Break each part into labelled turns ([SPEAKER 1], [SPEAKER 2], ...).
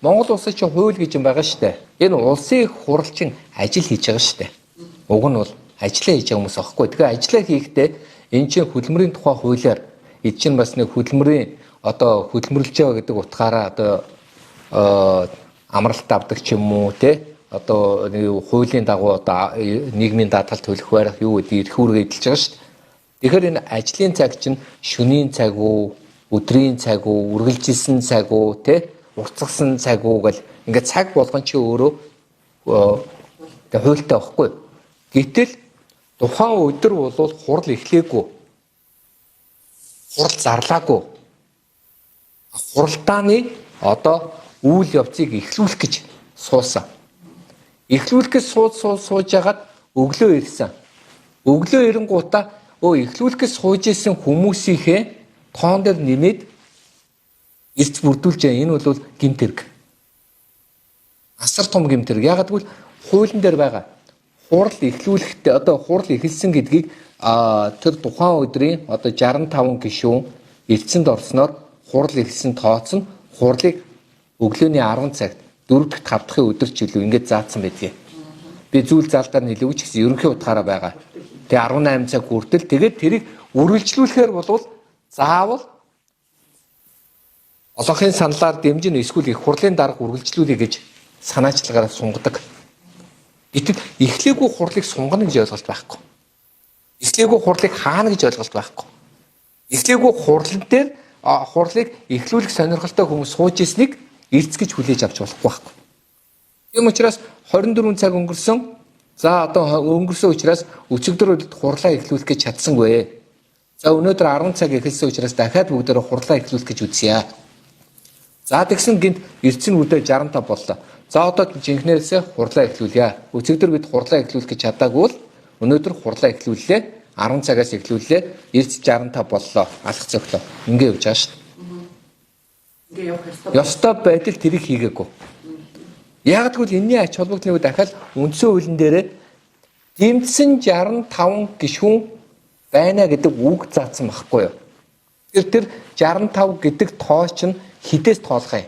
[SPEAKER 1] Монгол улсад чи хууль гэж юм байгаа шүү дээ. Энэ улсын хуралчин ажил хийж байгаа шүү дээ. Уг нь бол ажиллаа хийж байгаа хүмүүс аахгүй. Тэгэхээр ажиллаа хийхдээ энэ чинь хөдөлмөрийн тухай хуулиар эд чинь бас нэг хөдөлмөрийн одоо хөдөлмөрлж байгаа гэдэг утгаараа одоо амралт авдаг ч юм уу те одоо хуулийн дагуу одоо нийгмийн даатгалт төлөх байрах юу гэдэг эрх үүргээ эдэлж байгаа шүү дээ. Тэгэхээр энэ ажлын цаг чинь шөнийн цаг уу, өдрийн цаг уу, үргэлжилсэн цаг уу, те уртцсан цаг уу гэл ингээд цаг болгон чи өөрөө хуультай байхгүй. Гэтэл тухайн өдөр бол хурал эхлээгүй. Хурал зарлаагүй. Хуралдааны одоо үйл явцыг эхлүүлэх гэж суусан. Эхлүүлэх гэж сууж ягаад өглөө ирсэн. Өглөө ирэнгуудаа эхлүүлэх гэж сууж исэн хүмүүсийнхээ тоон дээр нэмээд эрс бүрдүүлж байгаа. Энэ бол гэмт хэрэг. Асар том гэмт хэрэг. Ягаад гэвэл хуулийн дээр байгаа. Хурал эхлүүлэхдээ одоо хурал эхэлсэн гэдгийг тэр тухайн өдрийн одоо 65 гишүүн эцсэнд орсноор хурал эхэлсэн тооцно. Хурлыг өглөөний 10 цагт 4 дахь 5 дахь өдөр ч илүү ингэж заасан байдгийг. Би зүйл залдаар нэлээвч гэсэн ерөнхий утгаараа байгаа. Тэгээ 18 цаг хүртэл тэгээд тэрийг үргэлжлүүлэхээр болвол заавал олонхын саналаар дэмжин эсвэл их хурлын дарга үргэлжлүүлэе гэж санаачлагаараа сунгадаг. Гэтэл эхлээгүй хурлыг сунгана гэж ойлголт байхгүй. Эхлээгүй хурлыг хаана гэж ойлголт байхгүй. Эхлээгүй хурлан дээр хурлыг эхлүүлэх сонирхолтой хүмүүс сууж ирснийг эрц гэж хүлээж авч болохгүй байхгүй. Тийм учраас 24 цаг өнгөрсөн. За одоо өнгөрсөн учраас өчигдөр хурлаа эхлүүлэх гэж чадсангүй. За өнөөдөр 10 цаг эхэлсэн учраас дахиад бүгдээрээ хурлаа эхлүүлэх гэж үзье. За тэгсэн гинт эрц нь үдэ 65 боллоо. За одоо жинхнээсээ хурлаа эхлүүлье. Өчигдөр бид хурлаа эхлүүлэх гэж чадаагүй бол өнөөдөр хурлаа эхлүүллээ. 10 цагаас эхлүүллээ. Эрц 65 боллоо. Алах цогтлоо. Ингээ явж байгаа шүү дээ. Ингээ явах ёстой байдал тэрийг хийгээгүй. Яг тэгвэл энэний ач холбогдлыг дахиад үндсэн хуулийн дээрээ дэмжсэн 65 гишүүн байна гэдэг үг заасан байхгүй юу? Тэр 65 гэдэг тоо чинь хідээс тоолох юм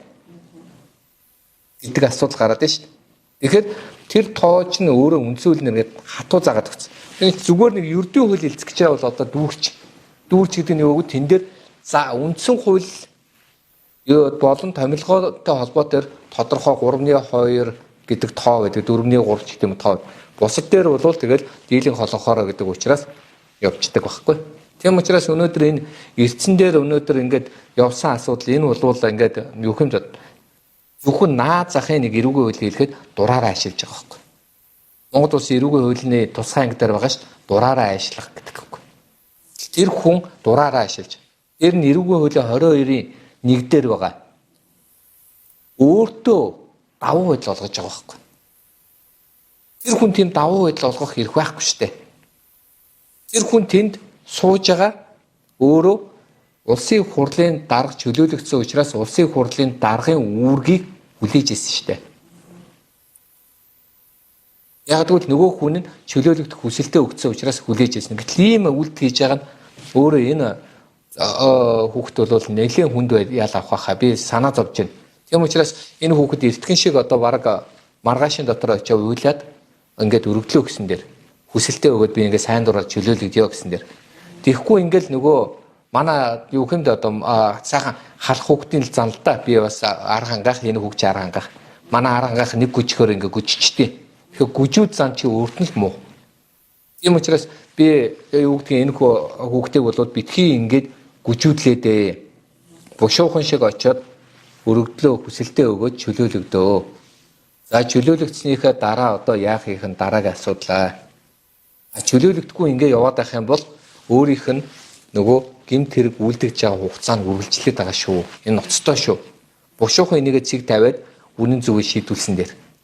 [SPEAKER 1] гэдэг асуудал гараад байна шүү дээ. Тэгэхээр тэр тоо чинь өөрөө үндсэн хуулийн нэргээд хатуу заагаад өгсөн. Тэгэхээр зүгээр нэг ердийн хууль хэлцэж байгаа бол одоо дүүрч гэдэг нь юу вэ? Тэн дээр за үндсэн хууль болон томилгоотой холбоо дээр тодорхой 3.2 гэдэг тоо гэдэг 4.3 ч гэдэг юм тоо. Бусад дээр бол тэгэл дийлэн холонхороо гэдэг учраас явждаг байхгүй. Тийм учраас өнөөдөр энэ эрдсэн дээр өнөөдөр ингээд явсан асуудал энэ бол ингээд юу юм бэ? Зөвхөн наад захын нэг эрүүгийн хууль хэлэхэд дураараа ашиглаж байгаа байхгүй. Монгол улсын эрүүгийн хуулийн тусгай анги дээр байгаа шүү дээ. Дураараа ашиглах гэдэг байхгүй. Тэр хүн дураараа ашиглаж. Тэр нь эрүүгийн хуулийн 22-ийн 1 дээр байгаа. Өөртөө давуу байдал олгож байгаа байхгүй. Тэр хүн тийм давуу байдал олгох хэрэг байхгүй шүү дээ. Тэр хүн тэнд сууж байгаа өөрөө улсын хурлын дарга чөлөөлөгдсөн учраас улсын хурлын даргын үүргийг хүлээж ирсэн шүү дээ. Яг тэгвэл нөгөө хүн нь чөлөөлөгдөх хүсэлтэд өгсөн учраас хүлээж ирсэн. Гэтэл ийм үйлдэл хийж байгаа нь өөрөө энэ хүүхэд бол нэлийн хүнд ял авах хаа би санаа зовж байна. Тийм учраас энэ хүүхэд эртгэн шиг одоо баг маргаашийн дотор очиж уйлаад ингээд өргөдлөө гэсэн дээр хүсэлтэд өгөөд би ингээд сайн дураар чөлөөлөгдөё гэсэн дээр. Тэгэхгүй ингээд нөгөө манай юу хэмд одоо сайхан халах хүүхдийн л зан л да би бас арга хангаах энэ хүүхд арга хангаах манай арга хангаах нэг гүжихөр ингээд гүжичтэй. Тэгэхээр гүжүүд зан чи өөртөө л муу. Тийм учраас би юу гэдгийг энэ хүүхдийг болоод битгий ингээд гүжүүдлээ дээ. Бушуухан шиг очиод өргөдлөө хүсэлтэд өгөөд чөлөөлөгдөө. За чөлөөлөгдснийхээ дараа одоо яах их нь дараагийн асуудал. Чөлөөлөгдөхгүй ингээд яваад байх юм бол өөрийнх нь нөгөө гэмт хэрэг үлдэж байгаа хугацаанд үргэлжлээд байгаа шүү. Энэ ноцтой шүү. Бушуухан энийгээ цэг тавиад үнэн зөвийг шийдүүлсэн дээр.